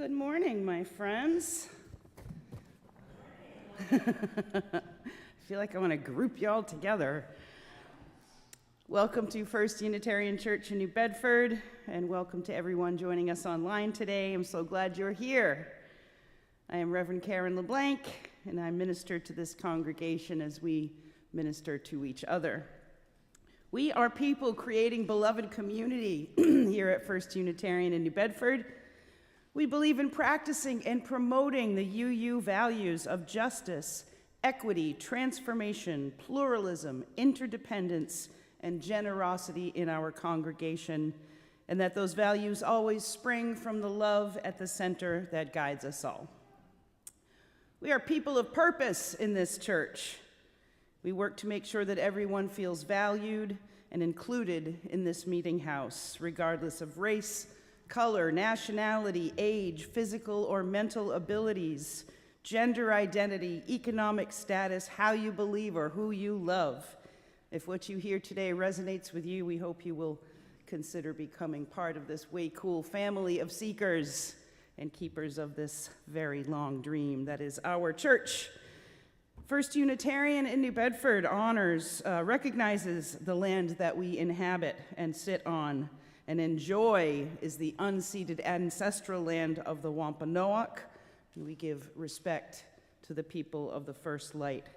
Good morning, my friends. I feel like I want to group you all together. Welcome to First Unitarian Church in New Bedford, and welcome to everyone joining us online today. I'm so glad you're here. I am Reverend Karen LeBlanc, and I minister to this congregation as we minister to each other. We are people creating beloved community here at First Unitarian in New Bedford. We believe in practicing and promoting the UU values of justice, equity, transformation, pluralism, interdependence, and generosity in our congregation, and that those values always spring from the love at the center that guides us all. We are people of purpose in this church. We work to make sure that everyone feels valued and included in this meeting house, regardless of race, color, nationality, age, physical or mental abilities, gender identity, economic status, how you believe, or who you love. If what you hear today resonates with you, we hope you will consider becoming part of this way cool family of seekers and keepers of this very long dream that is our church. First Unitarian in New Bedford recognizes the land that we inhabit and sit on, and enjoy is the unceded ancestral land of the Wampanoag. And we give respect to the people of the First Light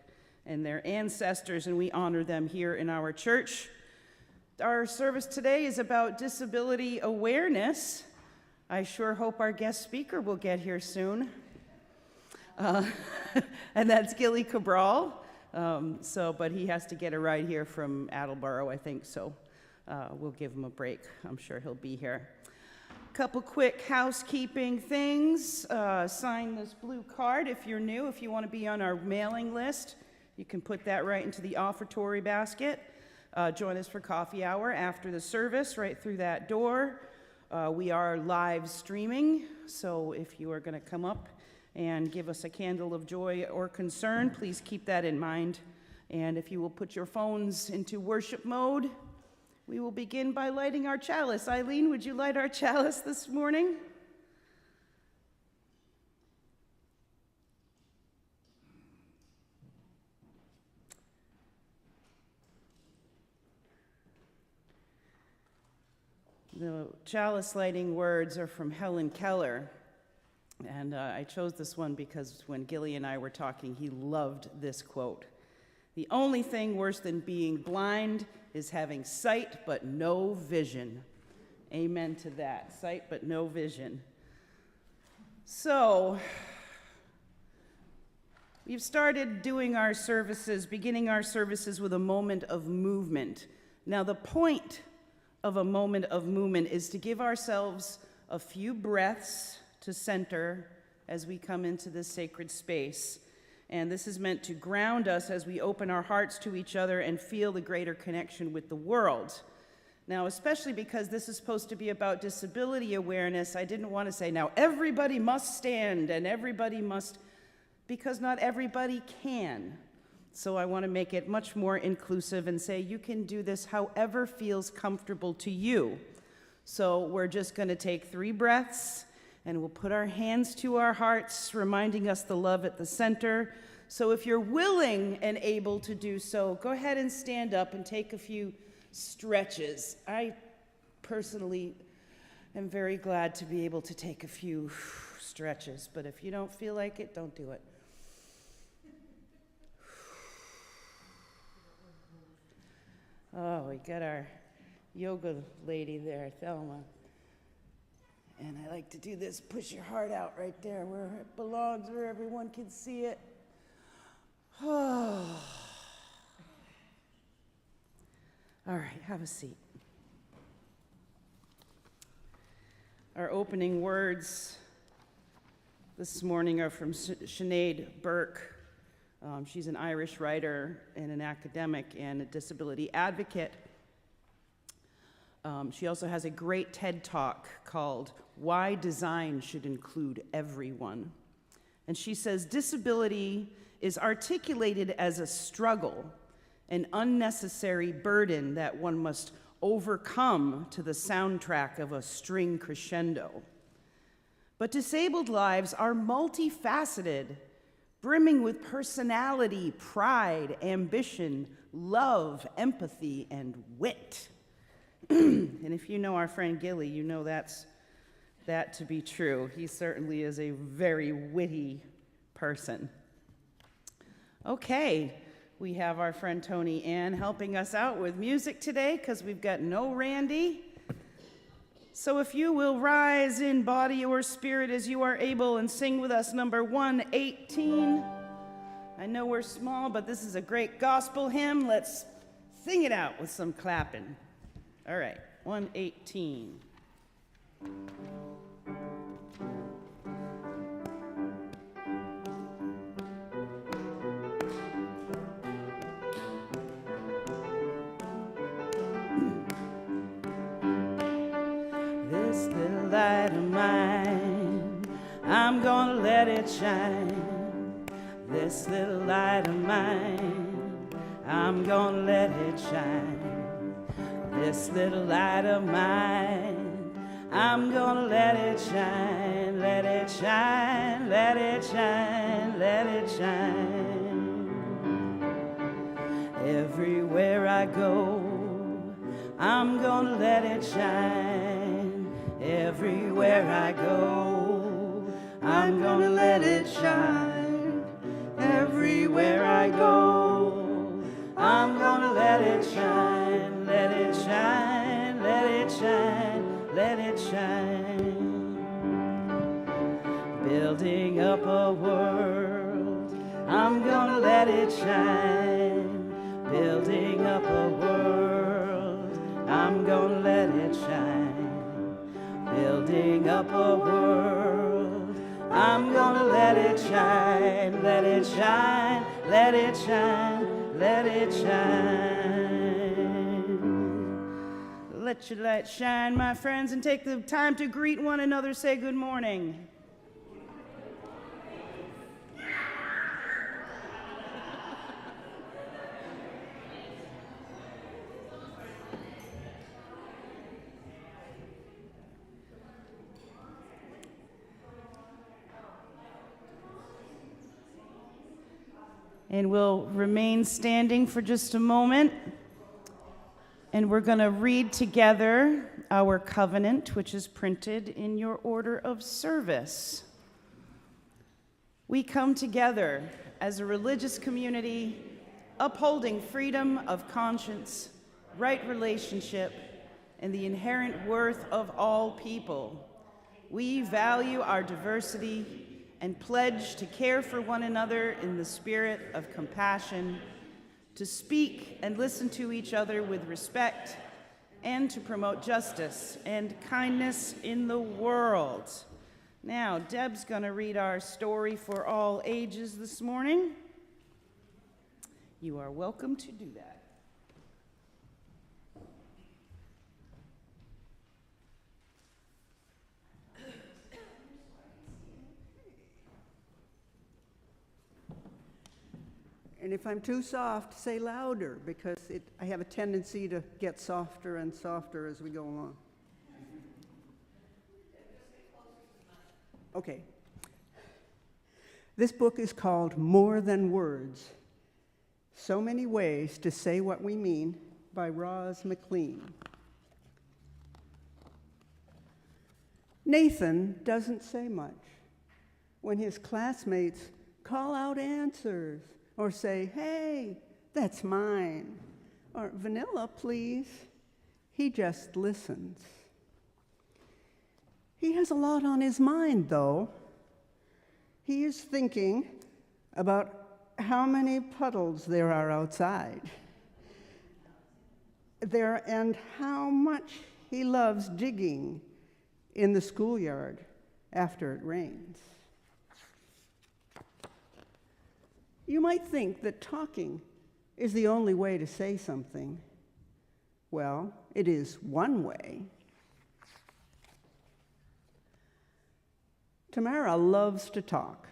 and their ancestors, and we honor them here in our church. Our service today is about disability awareness. I sure hope our guest speaker will get here soon. And that's Gilly Cabral. But he has to get a ride here from Attleboro, I think, so we'll give him a break. I'm sure he'll be here. A couple quick housekeeping things. Sign this blue card if you're new. If you want to be on our mailing list, you can put that right into the offertory basket. Join us for coffee hour after the service, right through that door. We are live streaming, so if you are going to come up and give us a candle of joy or concern, please keep that in mind. And if you will put your phones into worship mode, we will begin by lighting our chalice. Eileen, would you light our chalice this morning? The chalice lighting words are from Helen Keller. And I chose this one because when Gilly and I were talking, he loved this quote. "The only thing worse than being blind is having sight but no vision." Amen to that. Sight but no vision. So, we've started beginning our services with a moment of movement. Now, the point of a moment of movement is to give ourselves a few breaths to center as we come into this sacred space. And this is meant to ground us as we open our hearts to each other and feel the greater connection with the world. Now, especially because this is supposed to be about disability awareness, I didn't want to say, now everybody must stand and everybody must, because not everybody can. So I want to make it much more inclusive and say you can do this however feels comfortable to you. So we're just going to take 3 breaths, and we'll put our hands to our hearts, reminding us the love at the center. So if you're willing and able to do so, go ahead and stand up and take a few stretches. I personally am very glad to be able to take a few stretches, but if you don't feel like it, don't do it. Oh, we got our yoga lady there, Thelma. And I like to do this, push your heart out right there where it belongs, where everyone can see it. Oh. All right, have a seat. Our opening words this morning are from Sinead Burke. She's an Irish writer and an academic and a disability advocate. She also has a great TED Talk called "Why Design Should Include Everyone." And she says, disability is articulated as a struggle, an unnecessary burden that one must overcome to the soundtrack of a string crescendo. But disabled lives are multifaceted, brimming with personality, pride, ambition, love, empathy, and wit. And if you know our friend Gilly, you know that to be true. He certainly is a very witty person. Okay, we have our friend Tony Ann helping us out with music today because we've got no Randy. So if you will rise in body or spirit as you are able and sing with us number 118. I know we're small, but this is a great gospel hymn. Let's sing it out with some clapping. All right, 118. This little light of mine, I'm gonna let it shine. This little light of mine, I'm gonna let it shine. This little light of mine, I'm gonna let it shine, let it shine, let it shine, let it shine. Everywhere I go, I'm gonna let it shine. Everywhere I go, I'm gonna let it shine. Everywhere I go, I'm gonna let it shine, let it shine, let it shine, let it shine. Building up a world, I'm gonna let it shine. Building up a world, I'm gonna let it shine. Building up a world, I'm gonna let it shine, let it shine, let it shine, let it shine. Let your light shine, my friends, and take the time to greet one another. Say good morning. And we'll remain standing for just a moment. And we're going to read together our covenant, which is printed in your order of service. We come together as a religious community, upholding freedom of conscience, right relationship, and the inherent worth of all people. We value our diversity and pledge to care for one another in the spirit of compassion, to speak and listen to each other with respect, and to promote justice and kindness in the world. Now, Deb's going to read our story for all ages this morning. You are welcome to do that. And if I'm too soft, say louder, because I have a tendency to get softer and softer as we go along. Okay. This book is called More Than Words: So Many Ways to Say What We Mean by Roz McLean. Nathan doesn't say much. When his classmates call out answers, or say, "Hey, that's mine," or "Vanilla, please," he just listens. He has a lot on his mind, though. He is thinking about how many puddles there are outside, and how much he loves digging in the schoolyard after it rains. You might think that talking is the only way to say something. Well, it is one way. Tamara loves to talk.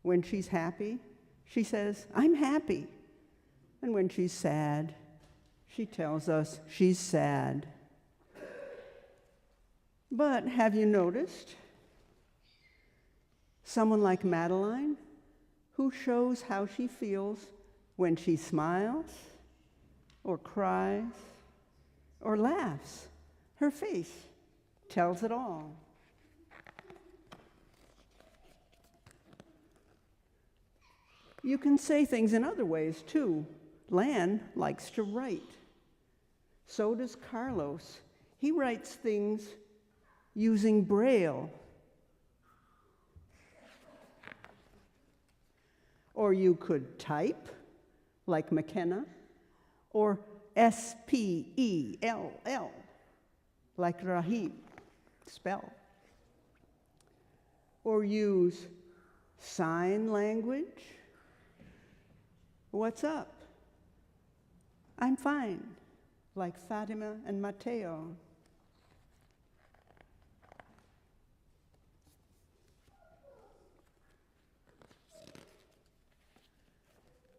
When she's happy, she says, "I'm happy." And when she's sad, she tells us she's sad. But have you noticed? Someone like Madeline, who shows how she feels when she smiles, or cries, or laughs. Her face tells it all. You can say things in other ways, too. Lan likes to write. So does Carlos. He writes things using Braille. Or you could type, like McKenna, or S-P-E-L-L, like Rahim, spell. Or use sign language. What's up? I'm fine, like Fatima and Mateo.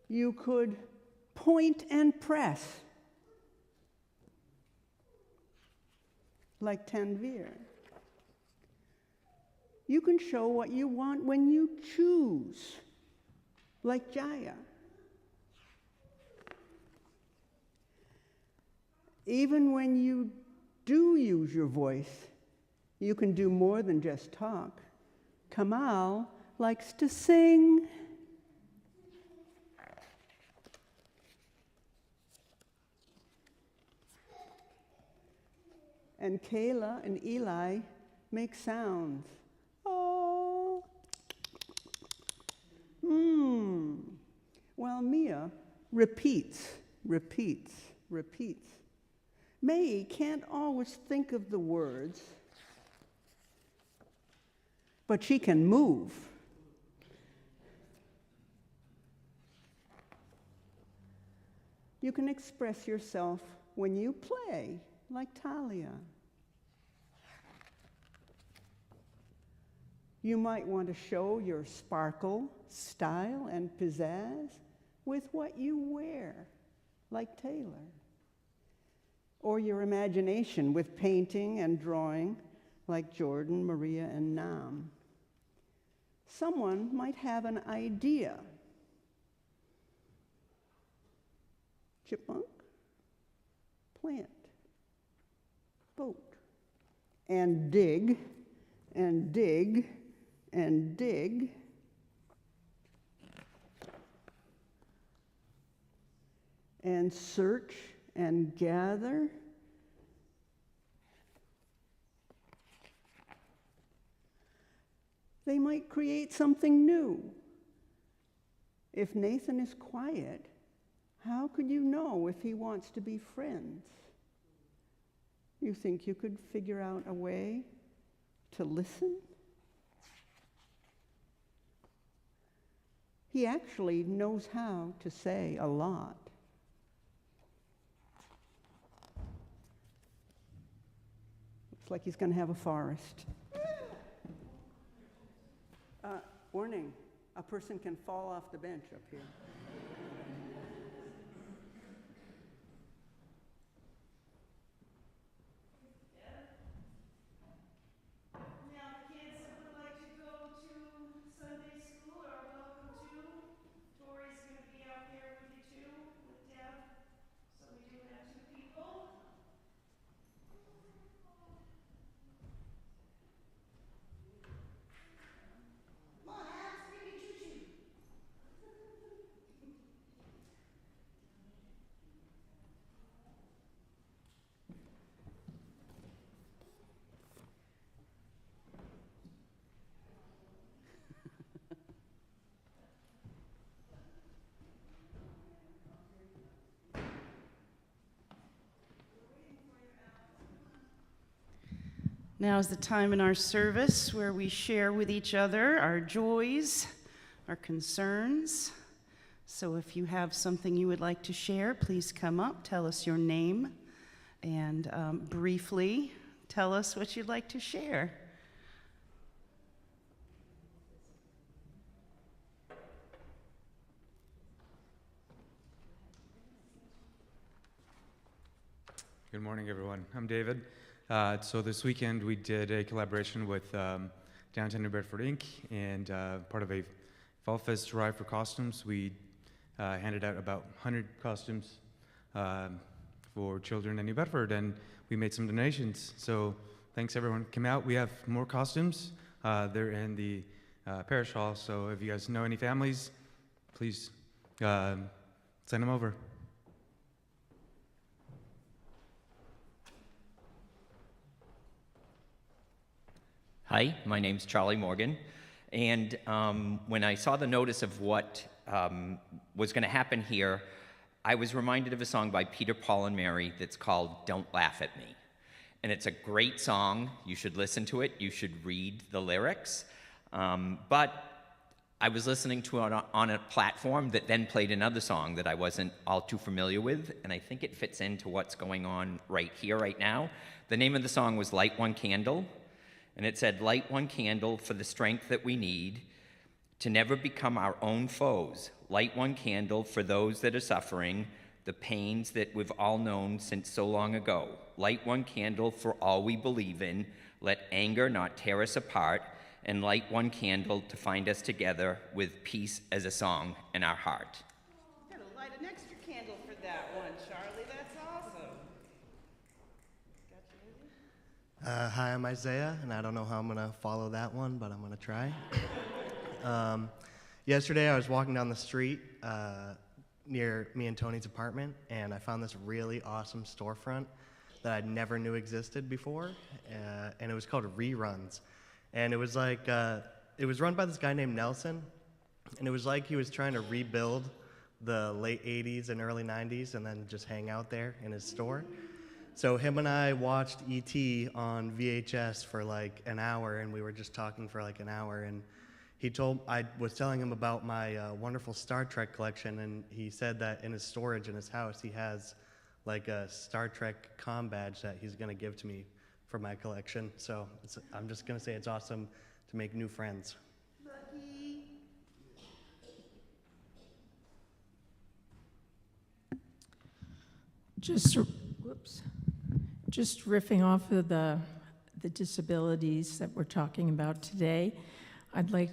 You could point and press, like Tanvir. You can show what you want when you choose, like Jaya. Even when you do use your voice, you can do more than just talk. Kamal likes to sing. And Kayla and Eli make sounds. Oh. While Mia repeats. May can't always think of the words, but she can move. You can express yourself when you play, like Talia. You might want to show your sparkle, style, and pizzazz with what you wear, like Taylor. Or your imagination with painting and drawing, like Jordan, Maria, and Nam. Someone might have an idea. Chipmunk, plant, boat, and dig, and dig, and dig. And search and gather. They might create something new. If Nathan is quiet, how could you know if he wants to be friends? You think you could figure out a way to listen? He actually knows how to say a lot. Looks like he's going to have a forest. Warning, a person can fall off the bench up here. Now, kids that would like to go to Sunday school are welcome to. Tori's going to be out there with you too, with Deb. So we do have 2 people. Now is the time in our service where we share with each other our joys, our concerns. So if you have something you would like to share, please come up, tell us your name, and briefly tell us what you'd like to share. Good morning, everyone. I'm David. So this weekend we did a collaboration with downtown New Bedford Inc. and part of a Fall Fest drive for costumes. We handed out about 100 costumes for children in New Bedford, and we made some donations. So thanks everyone who came out. We have more costumes. They're in the parish hall, so if you guys know any families, please send them over. Hi, my name's Charlie Morgan, and when I saw the notice of what was going to happen here, I was reminded of a song by Peter, Paul, and Mary that's called Don't Laugh at Me. And it's a great song. You should listen to it. You should read the lyrics. But I was listening to it on a platform that then played another song that I wasn't all too familiar with, and I think it fits into what's going on right here, right now. The name of the song was Light One Candle. And it said, light one candle for the strength that we need to never become our own foes. Light one candle for those that are suffering, the pains that we've all known since so long ago. Light one candle for all we believe in. Let anger not tear us apart. And light one candle to find us together with peace as a song in our heart. Gotta light an extra candle for that one, Charlie. That's awesome. Hi, I'm Isaiah, and I don't know how I'm going to follow that one, but I'm going to try. Yesterday, I was walking down the street near me and Tony's apartment, and I found this really awesome storefront that I never knew existed before, and it was called Reruns. And it was like, it was run by this guy named Nelson, and it was like he was trying to rebuild the late 80s and early 90s and then just hang out there in his store. So him and I watched E.T. on VHS for like an hour, and we were just talking for like an hour, and I was telling him about my wonderful Star Trek collection, and he said that in his storage in his house, he has like a Star Trek comm badge that he's gonna give to me for my collection. So I'm just gonna say it's awesome to make new friends. Lucky. Just riffing off of the disabilities that we're talking about today, I'd like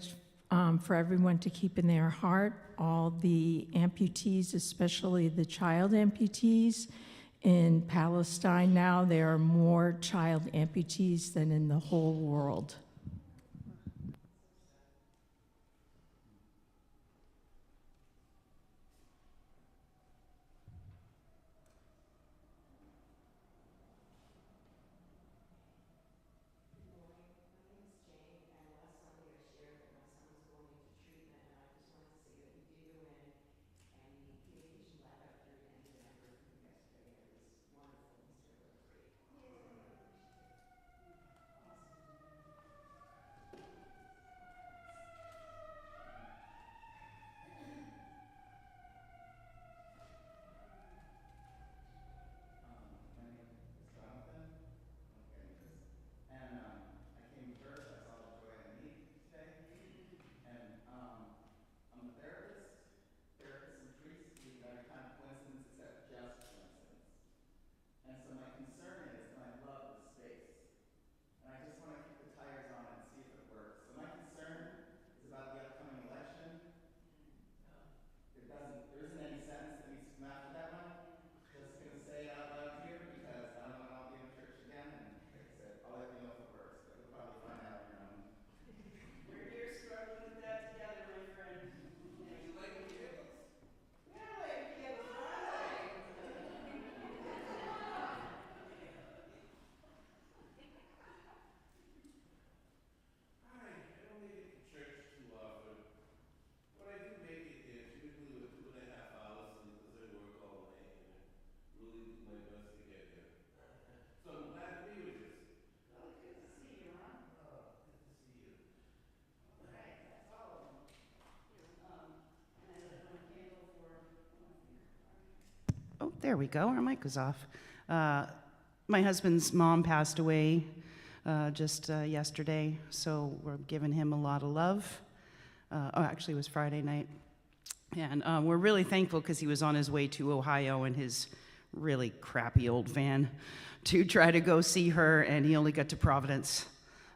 for everyone to keep in their heart all the amputees, especially the child amputees. In Palestine now, there are more child amputees than in the whole world. Oh, there we go. Our mic was off. My husband's mom passed away just yesterday, so we're giving him a lot of love. Actually, it was Friday night. And we're really thankful because he was on his way to Ohio in his really crappy old van to try to go see her, and he only got to Providence.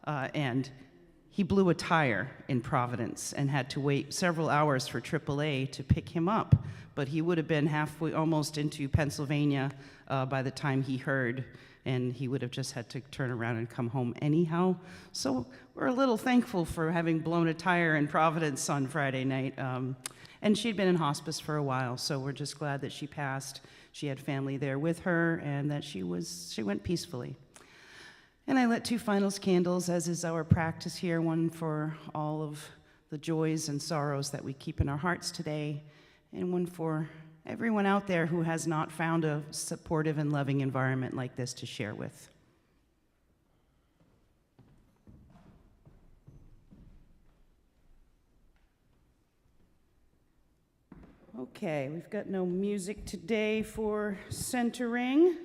And He blew a tire in Providence and had to wait several hours for AAA to pick him up, but he would have been halfway, almost into Pennsylvania by the time he heard, and he would have just had to turn around and come home anyhow. So we're a little thankful for having blown a tire in Providence on Friday night. And she'd been in hospice for a while, so we're just glad that she passed. She had family there with her, and that she went peacefully. And I lit 2 finals candles, as is our practice here, one for all of the joys and sorrows that we keep in our hearts today, and one for everyone out there who has not found a supportive and loving environment like this to share with. Okay, we've got no music today for centering.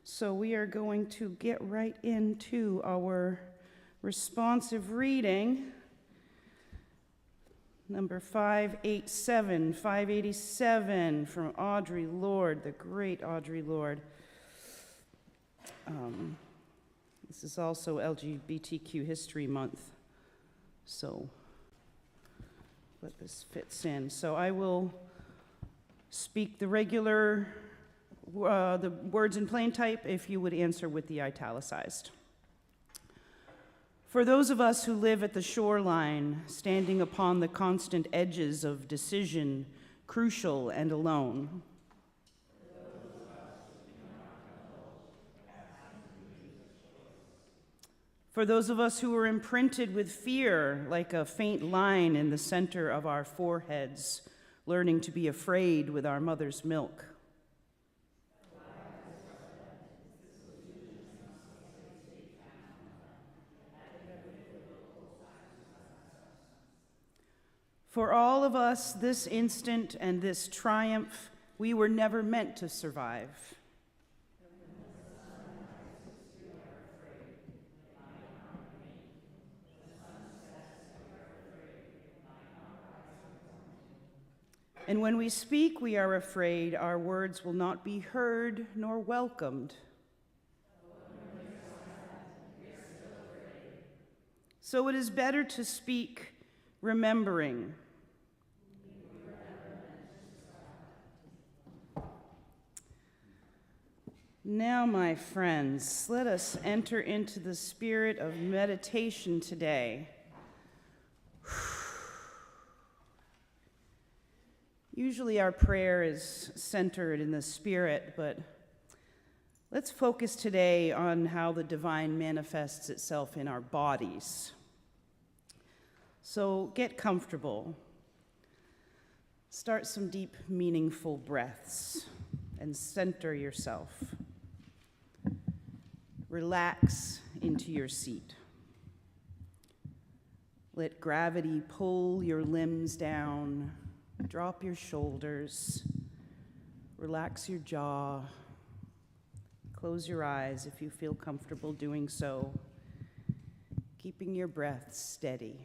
So we are going to get right into our responsive reading. Number 587 from Audre Lorde, the great Audre Lorde. This is also LGBTQ History Month, so let this fits in. So I will speak the regular the words in plain type, if you would answer with the italicized. For those of us who live at the shoreline, standing upon the constant edges of decision, crucial and alone. For those of us who are imprinted with fear, like a faint line in the center of our foreheads, learning to be afraid with our mother's milk. For all of us, this instant and this triumph, we were never meant to survive. And when we speak, we are afraid our words will not be heard nor welcomed. So it is better to speak remembering. Now, my friends, let us enter into the spirit of meditation today. Usually our prayer is centered in the spirit, but let's focus today on how the divine manifests itself in our bodies. So get comfortable. Start some deep, meaningful breaths and center yourself. Relax into your seat. Let gravity pull your limbs down. Drop your shoulders. Relax your jaw. Close your eyes if you feel comfortable doing so, keeping your breath steady.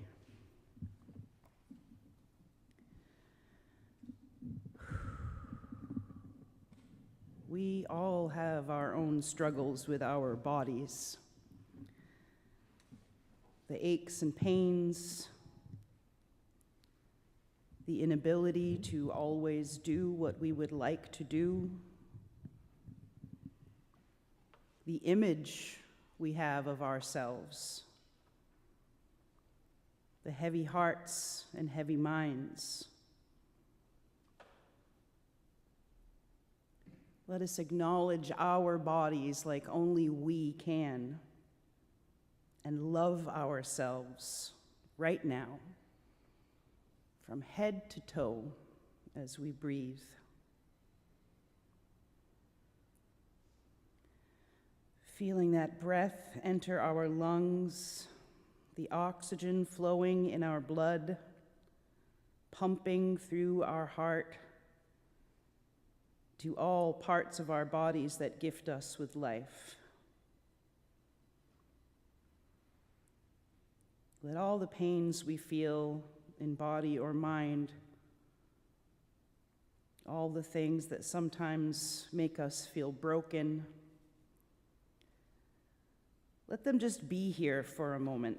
We all have our own struggles with our bodies. The aches and pains, the inability to always do what we would like to do, the image we have of ourselves, the heavy hearts and heavy minds. Let us acknowledge our bodies like only we can and love ourselves right now, from head to toe as we breathe. Feeling that breath enter our lungs, the oxygen flowing in our blood, pumping through our heart to all parts of our bodies that gift us with life. Let all the pains we feel in body or mind, all the things that sometimes make us feel broken, let them just be here for a moment.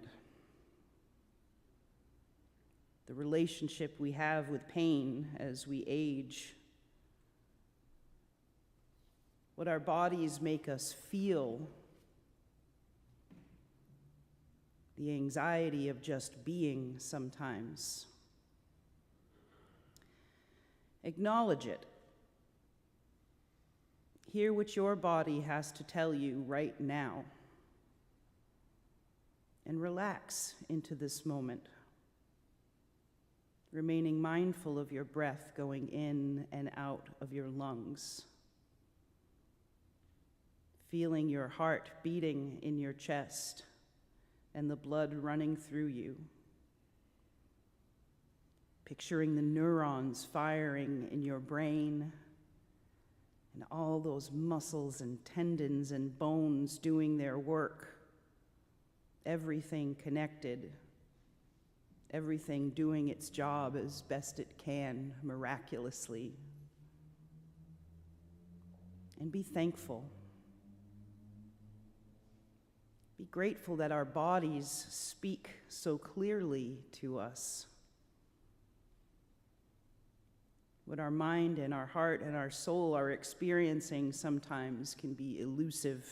the relationship we have with pain as we age, what our bodies make us feel, the anxiety of just being sometimes. Acknowledge it. Hear what your body has to tell you right now. And relax into this moment, remaining mindful of your breath going in and out of your lungs, feeling your heart beating in your chest and the blood running through you, picturing the neurons firing in your brain and all those muscles and tendons and bones doing their work, everything connected, everything doing its job as best it can miraculously. And be thankful. Be grateful that our bodies speak so clearly to us. What our mind and our heart and our soul are experiencing sometimes can be elusive.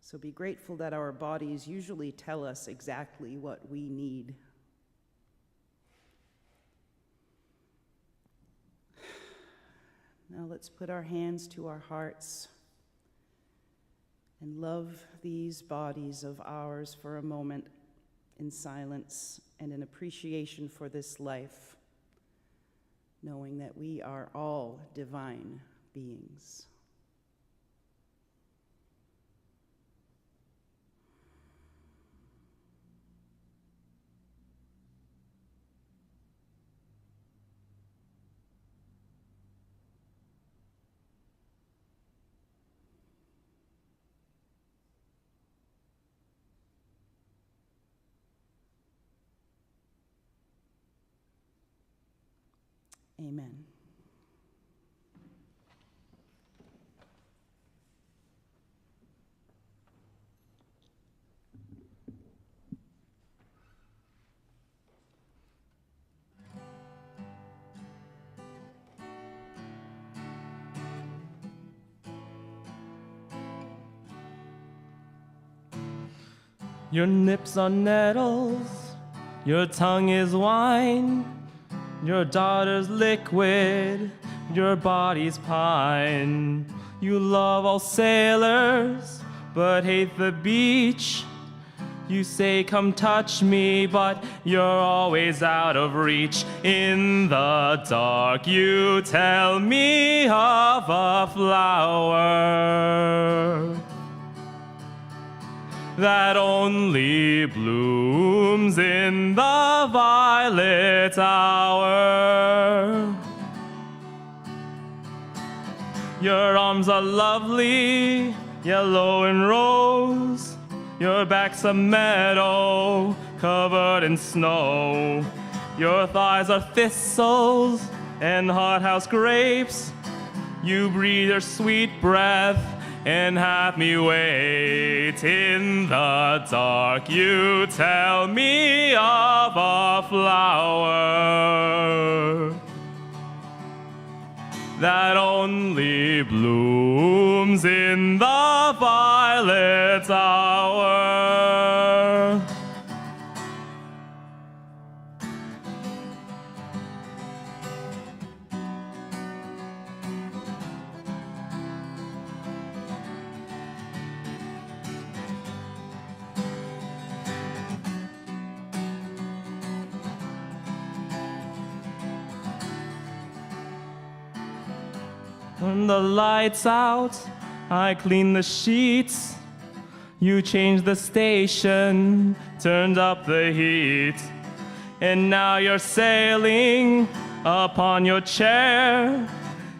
So be grateful that our bodies usually tell us exactly what we need. Now let's put our hands to our hearts and love these bodies of ours for a moment in silence and in appreciation for this life, knowing that we are all divine beings. Amen. Your lips are nettles, your tongue is wine, your daughter's liquid, your body's pine. You love all sailors, but hate the beach. You say, come touch me, but you're always out of reach. In the dark, you tell me of a flower that only blooms in the violet hour. Your arms are lovely, yellow and rose. Your back's a meadow covered in snow. Your thighs are thistles and hothouse grapes. You breathe your sweet breath and have me wait. In the dark, you tell me of a flower that only blooms in the violet hour. When the light's out, I clean the sheets. You changed the station, turned up the heat. And now you're sailing upon your chair.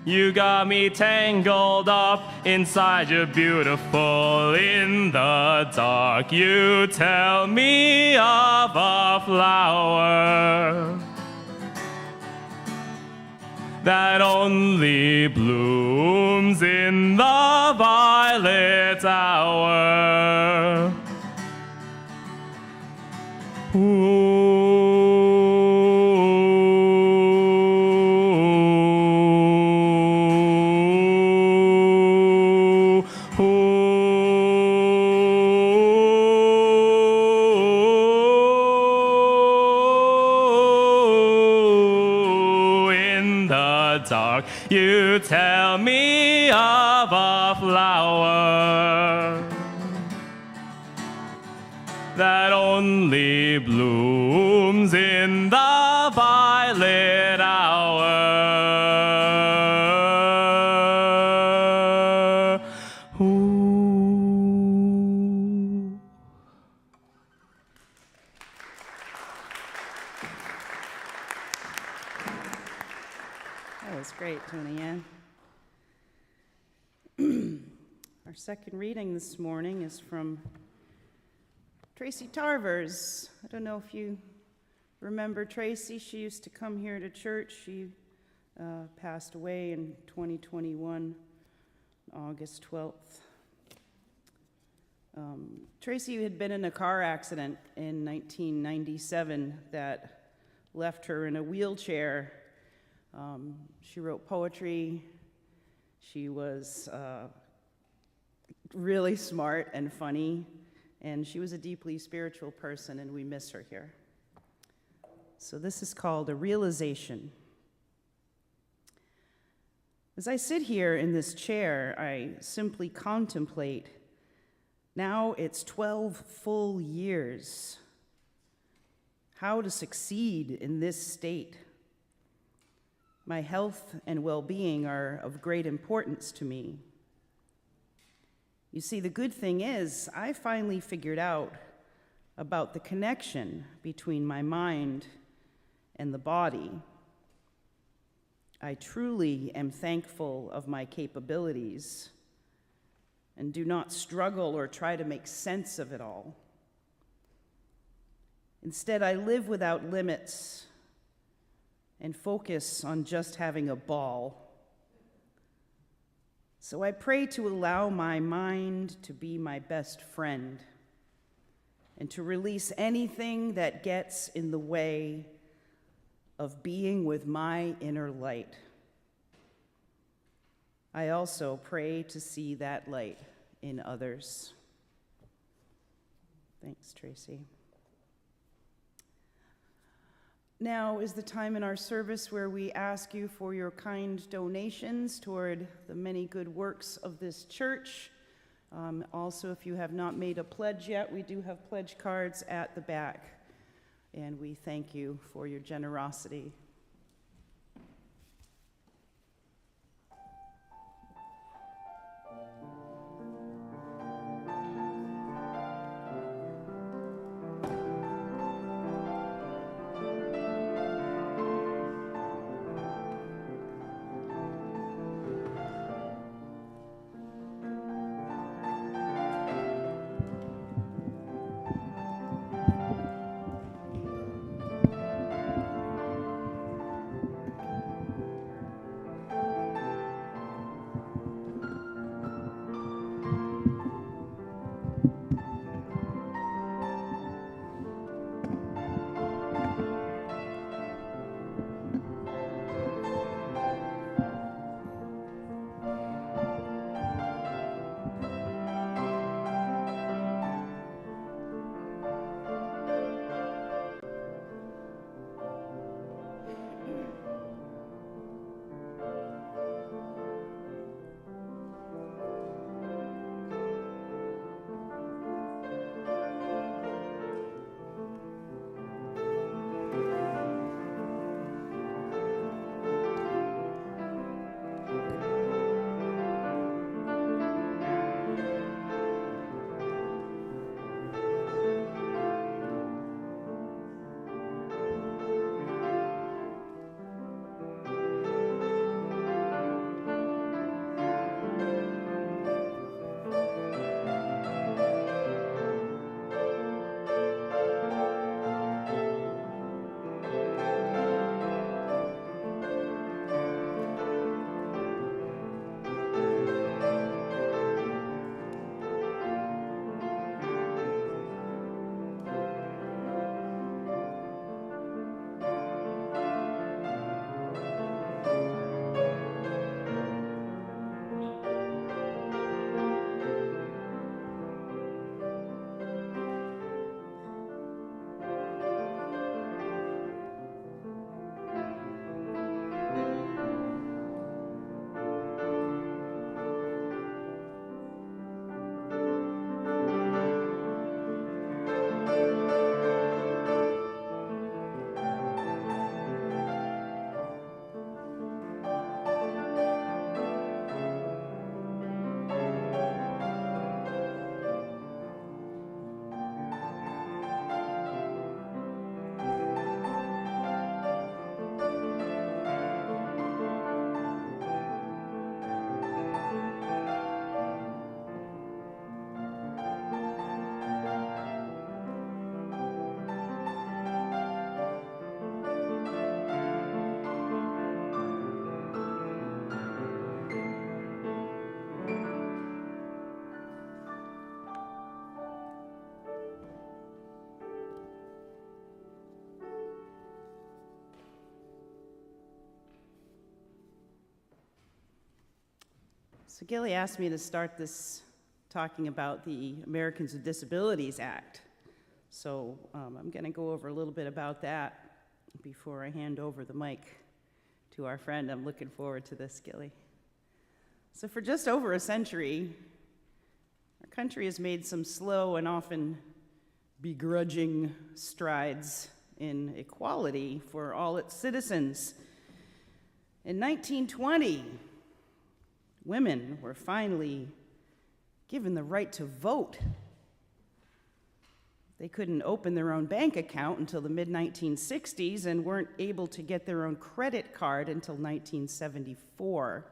You got me tangled up inside your beautiful. In the dark, you tell me of a flower that only blooms in the violet hour. Ooh. You tell me of a flower that only blooms in the violet hour. Ooh. That was great, Tony Ann. Our second reading this morning is from Tracy Tarvers. I don't know if you remember Tracy. She used to come here to church. She passed away in 2021, August 12th. Tracy had been in a car accident in 1997 that left her in a wheelchair. She wrote poetry. She was really smart and funny, and she was a deeply spiritual person, and we miss her here. So this is called A Realization. As I sit here in this chair, I simply contemplate. Now it's 12 full years. How to succeed in this state. My health and well-being are of great importance to me. You see, the good thing is, I finally figured out about the connection between my mind and the body. I truly am thankful of my capabilities and do not struggle or try to make sense of it all. Instead, I live without limits and focus on just having a ball. So I pray to allow my mind to be my best friend and to release anything that gets in the way of being with my inner light. I also pray to see that light in others. Thanks, Tracy. Now is the time in our service where we ask you for your kind donations toward the many good works of this church. Also, if you have not made a pledge yet, we do have pledge cards at the back, and we thank you for your generosity. So Gilly asked me to start this talking about the Americans with Disabilities Act. So I'm going to go over a little bit about that before I hand over the mic to our friend. I'm looking forward to this, Gilly. So for just over a century, our country has made some slow and often begrudging strides in equality for all its citizens. In 1920, women were finally given the right to vote. They couldn't open their own bank account until the mid-1960s and weren't able to get their own credit card until 1974.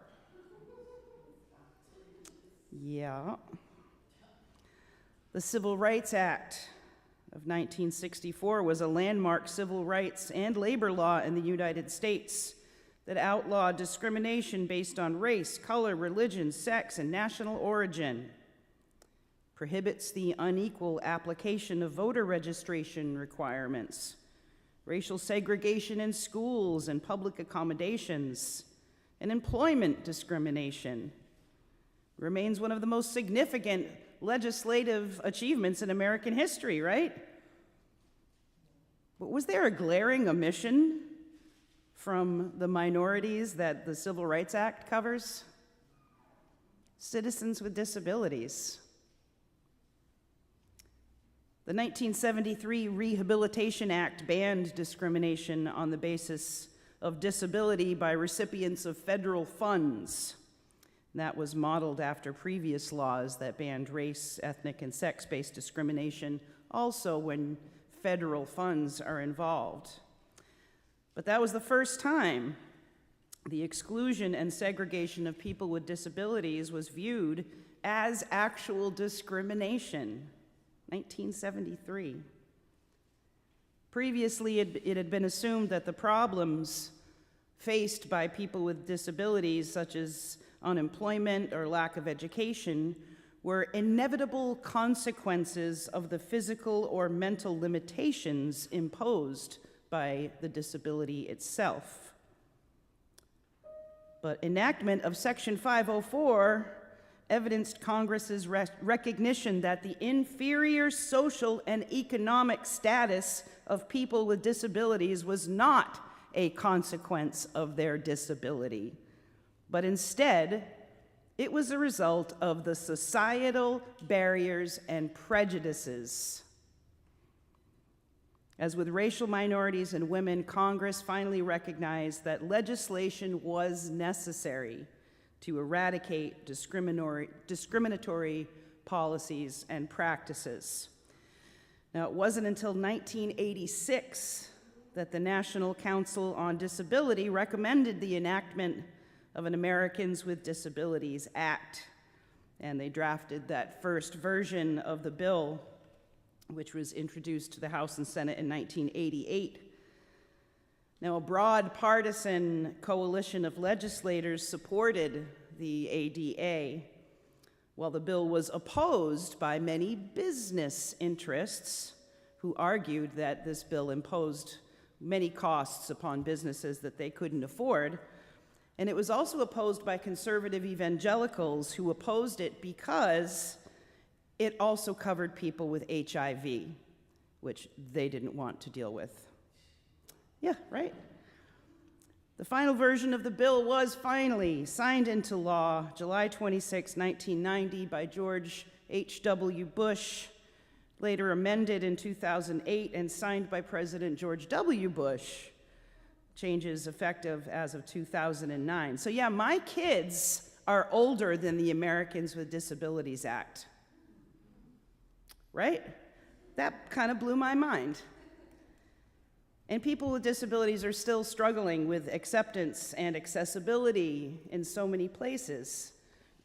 Yeah. The Civil Rights Act of 1964 was a landmark civil rights and labor law in the United States that outlawed discrimination based on race, color, religion, sex, and national origin, prohibits the unequal application of voter registration requirements, racial segregation in schools and public accommodations, and employment discrimination. Remains one of the most significant legislative achievements in American history, right? But was there a glaring omission from the minorities that the Civil Rights Act covers? Citizens with disabilities. The 1973 Rehabilitation Act banned discrimination on the basis of disability by recipients of federal funds. That was modeled after previous laws that banned race, ethnic, and sex-based discrimination, also when federal funds are involved. But that was the first time the exclusion and segregation of people with disabilities was viewed as actual discrimination. 1973. Previously, it had been assumed that the problems faced by people with disabilities, such as unemployment or lack of education, were inevitable consequences of the physical or mental limitations imposed by the disability itself. But enactment of Section 504 evidenced Congress's recognition that the inferior social and economic status of people with disabilities was not a consequence of their disability, but instead, it was a result of the societal barriers and prejudices. As with racial minorities and women, Congress finally recognized that legislation was necessary to eradicate discriminatory policies and practices. Now, it wasn't until 1986 that the National Council on Disability recommended the enactment of an Americans with Disabilities Act, and they drafted that first version of the bill, which was introduced to the House and Senate in 1988. Now, a broad partisan coalition of legislators supported the ADA, while the bill was opposed by many business interests who argued that this bill imposed many costs upon businesses that they couldn't afford. And it was also opposed by conservative evangelicals who opposed it because it also covered people with HIV, which they didn't want to deal with. Yeah, right? The final version of the bill was finally signed into law July 26, 1990 by George H.W. Bush, later amended in 2008 and signed by President George W. Bush. Changes effective as of 2009. So yeah, my kids are older than the Americans with Disabilities Act. Right? That kind of blew my mind. And people with disabilities are still struggling with acceptance and accessibility in so many places.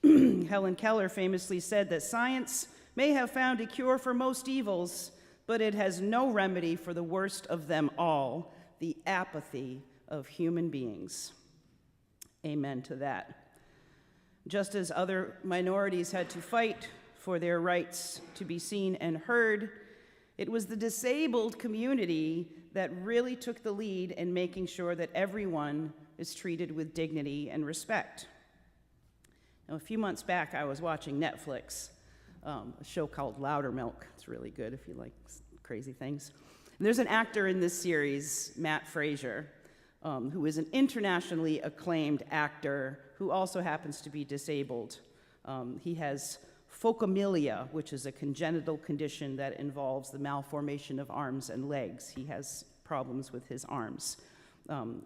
Helen Keller famously said that science may have found a cure for most evils, but it has no remedy for the worst of them all, the apathy of human beings. Amen to that. Just as other minorities had to fight for their rights to be seen and heard, it was the disabled community that really took the lead in making sure that everyone is treated with dignity and respect. Now, a few months back, I was watching Netflix, a show called Loudermilk. It's really good if you like crazy things. And there's an actor in this series, Matt Fraser, who is an internationally acclaimed actor who also happens to be disabled. He has phocomelia, which is a congenital condition that involves the malformation of arms and legs. He has problems with his arms.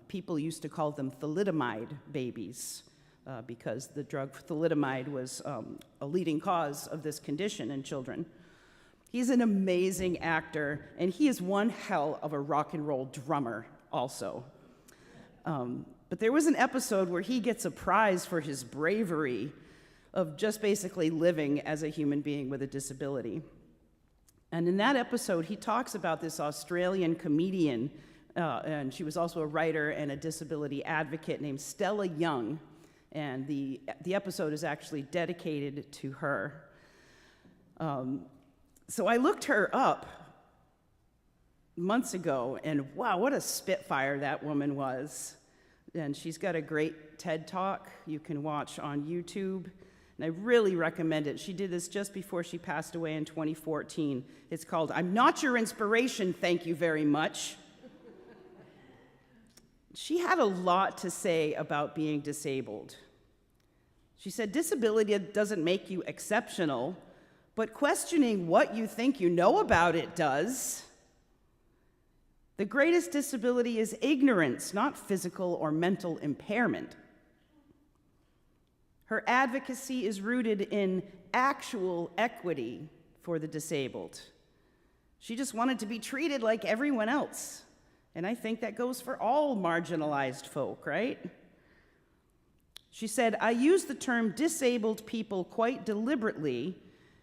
People used to call them thalidomide babies because the drug thalidomide was a leading cause of this condition in children. He's an amazing actor, and he is one hell of a rock and roll drummer also. But there was an episode where he gets a prize for his bravery of just basically living as a human being with a disability. And in that episode, he talks about this Australian comedian, and she was also a writer and a disability advocate named Stella Young, and the episode is actually dedicated to her. So I looked her up months ago, and wow, what a spitfire that woman was. And she's got a great TED Talk you can watch on YouTube, and I really recommend it. She did this just before she passed away in 2014. It's called, "I'm Not Your Inspiration, Thank You Very Much." She had a lot to say about being disabled. She said, "Disability doesn't make you exceptional, but questioning what you think you know about it does. The greatest disability is ignorance, not physical or mental impairment." Her advocacy is rooted in actual equity for the disabled. She just wanted to be treated like everyone else. And I think that goes for all marginalized folk, right? She said, "I use the term disabled people quite deliberately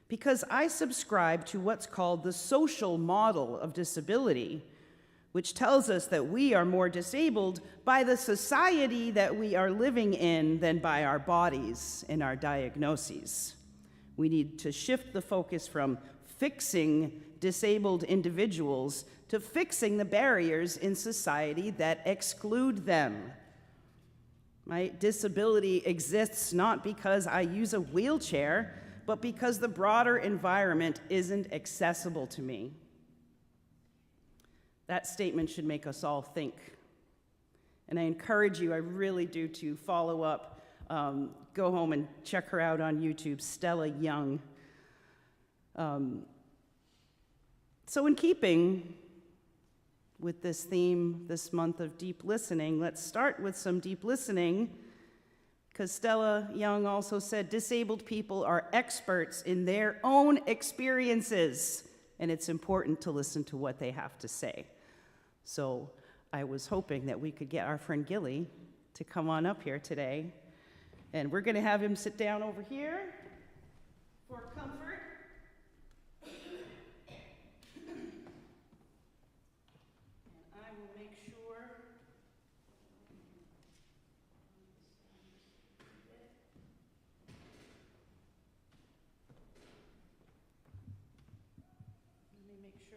because I subscribe to what's called the social model of disability, which tells us that we are more disabled by the society that we are living in than by our bodies and our diagnoses. We need to shift the focus from fixing disabled individuals to fixing the barriers in society that exclude them. My disability exists not because I use a wheelchair, but because the broader environment isn't accessible to me." That statement should make us all think. And I encourage you, I really do, to follow up, go home and check her out on YouTube, Stella Young. So in keeping with this theme this month of deep listening, let's start with some deep listening, because Stella Young also said disabled people are experts in their own experiences, and it's important to listen to what they have to say. So I was hoping that we could get our friend Gilly to come on up here today, and we're going to have him sit down over here for comfort.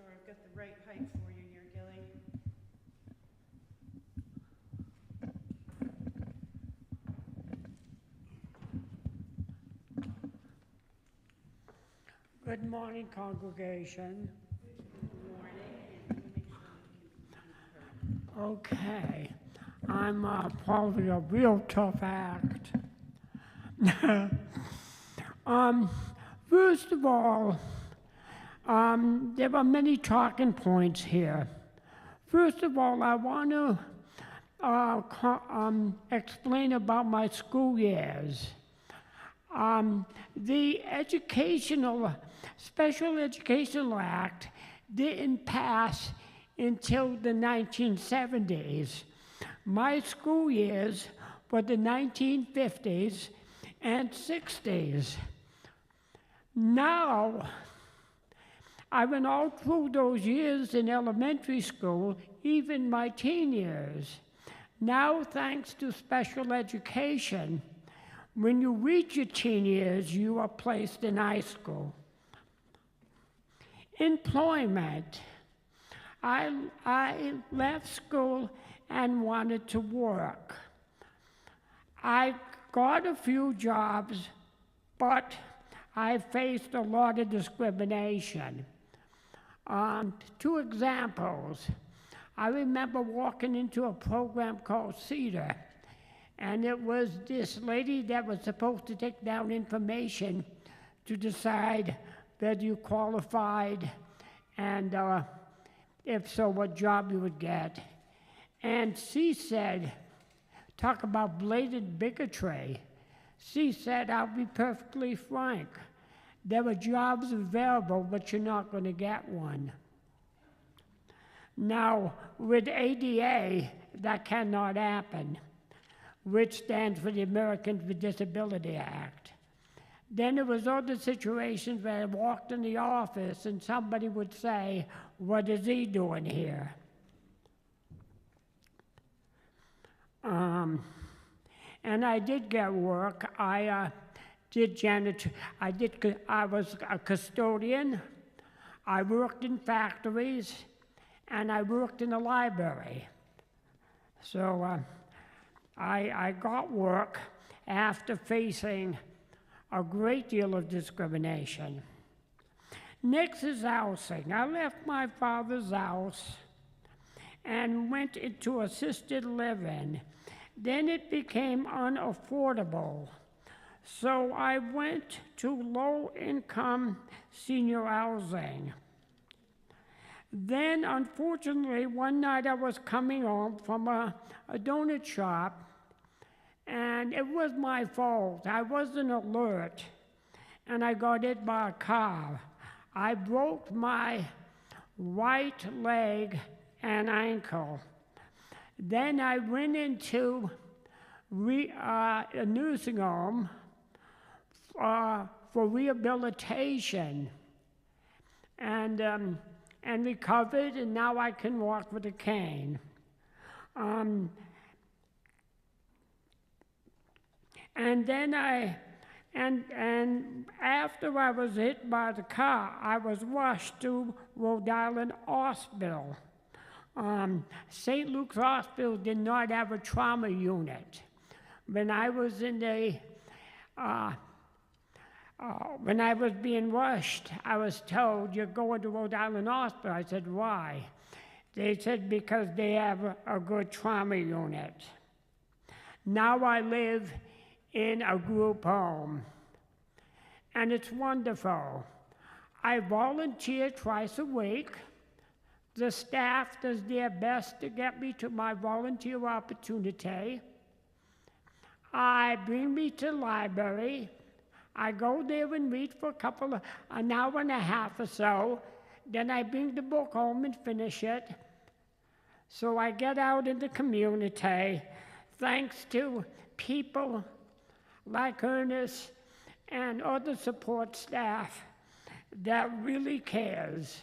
I've got the right height for you here, Gilly. Good morning, congregation. Good morning. Okay, I'm probably a real tough act. First of all, there are many talking points here. First of all, I want to explain about my school years. The Special Educational Act didn't pass until the 1970s. My school years were the 1950s and 60s. Now, I went all through those years in elementary school, even my teen years. Now, thanks to special education, when you reach your teen years, you are placed in high school. Employment. I left school and wanted to work. I got a few jobs, but I faced a lot of discrimination. 2 examples. I remember walking into a program called CEDAR, and it was this lady that was supposed to take down information to decide whether you qualified and if so, what job you would get. And she said, talk about blatant bigotry. She said, I'll be perfectly frank. There are jobs available, but you're not going to get one. Now, with ADA, that cannot happen, which stands for the Americans with Disability Act. Then there was other situations where I walked in the office and somebody would say, what is he doing here? And I did get work. I did janitor. I was a custodian. I worked in factories, and I worked in a library. So I got work after facing a great deal of discrimination. Next is housing. I left my father's house and went into assisted living. Then it became unaffordable. So I went to low-income senior housing. Then, unfortunately, one night I was coming home from a donut shop, and it was my fault. I wasn't alert, and I got hit by a car. I broke my right leg and ankle. Then I went into a nursing home for rehabilitation, and recovered, and now I can walk with a cane. And then and after I was hit by the car, I was rushed to Rhode Island Hospital. St. Luke's Hospital did not have a trauma unit. When I was when I was being rushed, I was told, you're going to Rhode Island Hospital. I said, why? They said, because they have a good trauma unit. Now I live in a group home, and it's wonderful. I volunteer twice a week. The staff does their best to get me to my volunteer opportunity. I bring me to the library. I go there and read for an hour and a half or so. Then I bring the book home and finish it. So I get out in the community, thanks to people like Ernest and other support staff that really cares.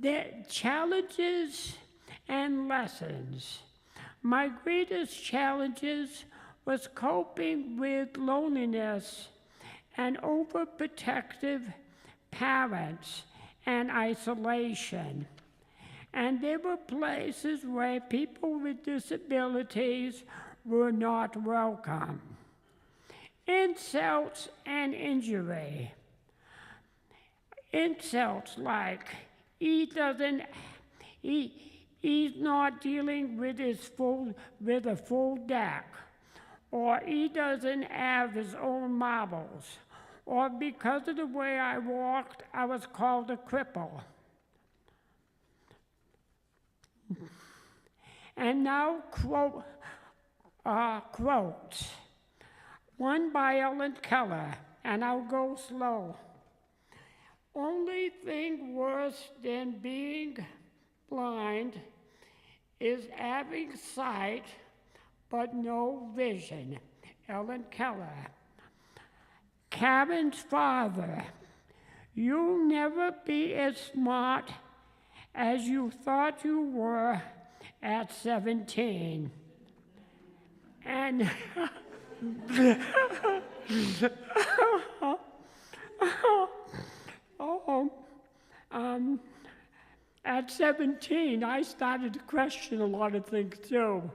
The challenges and lessons. My greatest challenges was coping with loneliness and overprotective parents and isolation. And there were places where people with disabilities were not welcome. Insults and injury. Insults like, he's not dealing with a full deck, or he doesn't have his own marbles, or because of the way I walked, I was called a cripple. And now quotes. One by Ellen Keller, and I'll go slow. Only thing worse than being blind is having sight but no vision. Ellen Keller. Karen's father. You'll never be as smart as you thought you were at 17. And At 17, I started to question a lot of things too.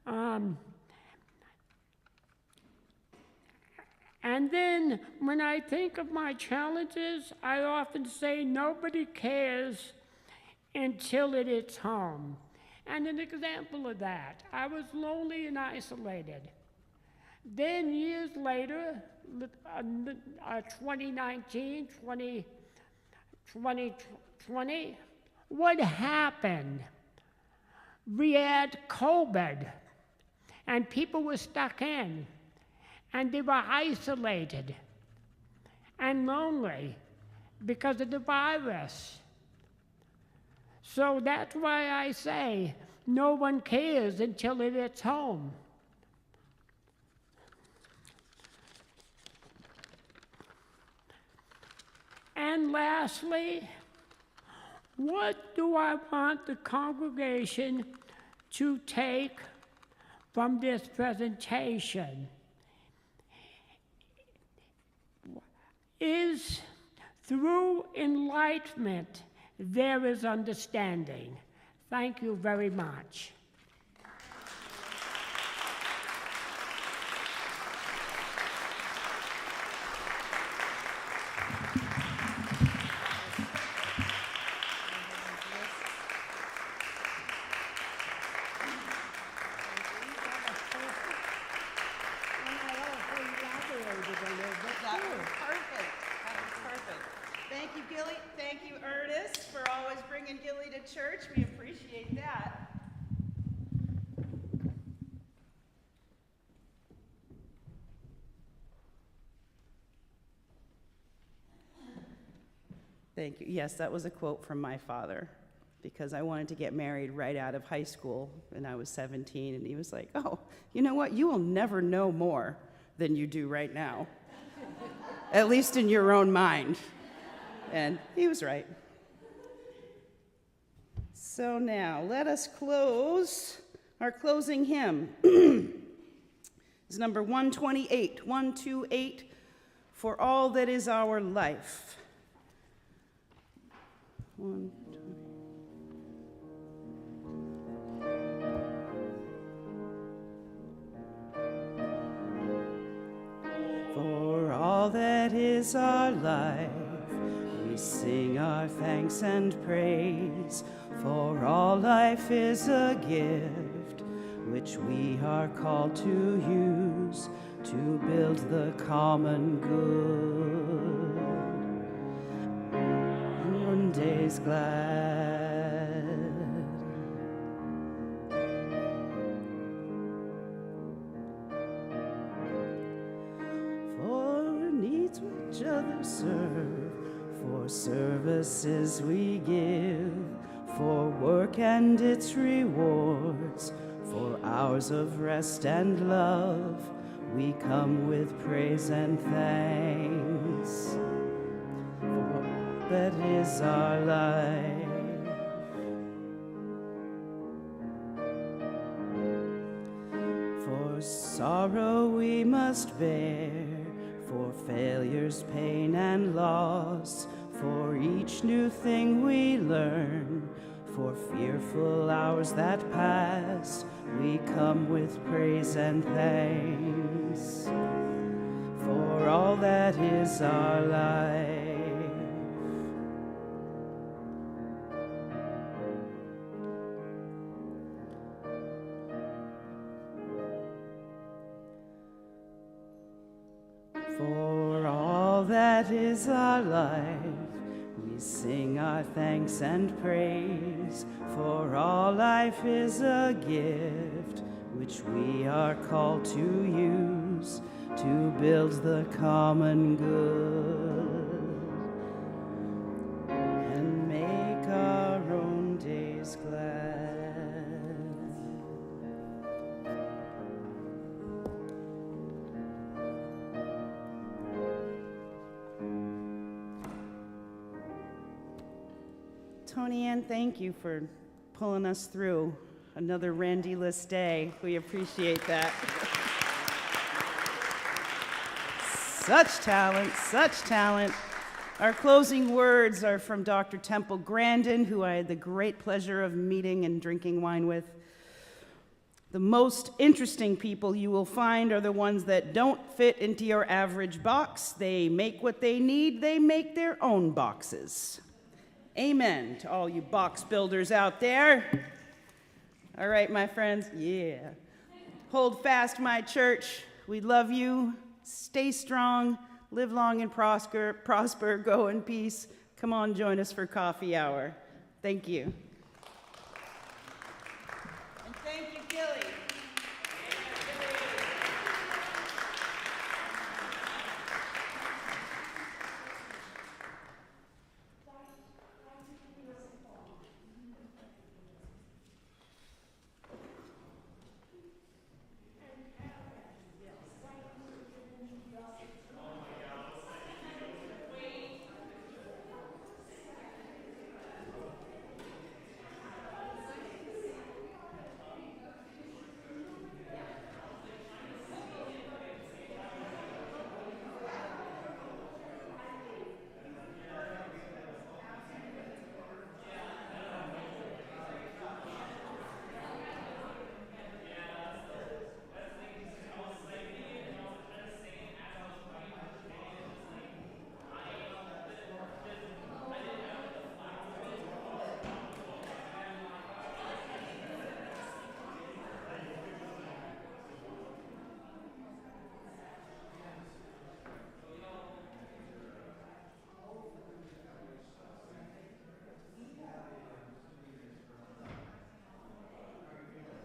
And then when I think of my challenges, I often say nobody cares until it hits home. And an example of that, I was lonely and isolated. Then years later, 2019, 2020, what happened? We had COVID, and people were stuck in, and they were isolated and lonely because of the virus. So that's why I say no one cares until it hits home. And lastly, what do I want the congregation to take from this presentation? Is through enlightenment there is understanding. Thank you very much. That was perfect. That was perfect. Thank you, Gilly. Thank you, Ernest, for always bringing Gilly to church. We appreciate that. Thank you. Yes, that was a quote from my father, because I wanted to get married right out of high school, and I was 17, and he was like, oh, you know what? You will never know more than you do right now, at least in your own mind. And he was right. So now, let us close our closing hymn. It's number 128, 128, For All That Is Our Life. 128. For all that is our life, we sing our thanks and praise. For all life is a gift, which we are called to use to build the common good. One day's glad. For needs which others serve, for services we give, for work and its rewards, for hours of rest and love, we come with praise and thanks. For that is our life. For sorrow we must bear, for failures, pain, and loss, for each new thing we learn, for fearful hours that pass, we come with praise and thanks. For all that is our life. For all that is our life, we sing our thanks and praise. For all life is a gift, which we are called to use to build the common good and make our own days glad. Tony Ann, thank you for pulling us through another Randy-less day. We appreciate that. Such talent, such talent. Our closing words are from Dr. Temple Grandin, who I had the great pleasure of meeting and drinking wine with. The most interesting people you will find are the ones that don't fit into your average box. They make what they need. They make their own boxes. Amen to all you box builders out there. All right, my friends, yeah. Hold fast, my church. We love you. Stay strong. Live long and prosper. Go in peace. Come on, join us for coffee hour. Thank you. And thank you, Gilly.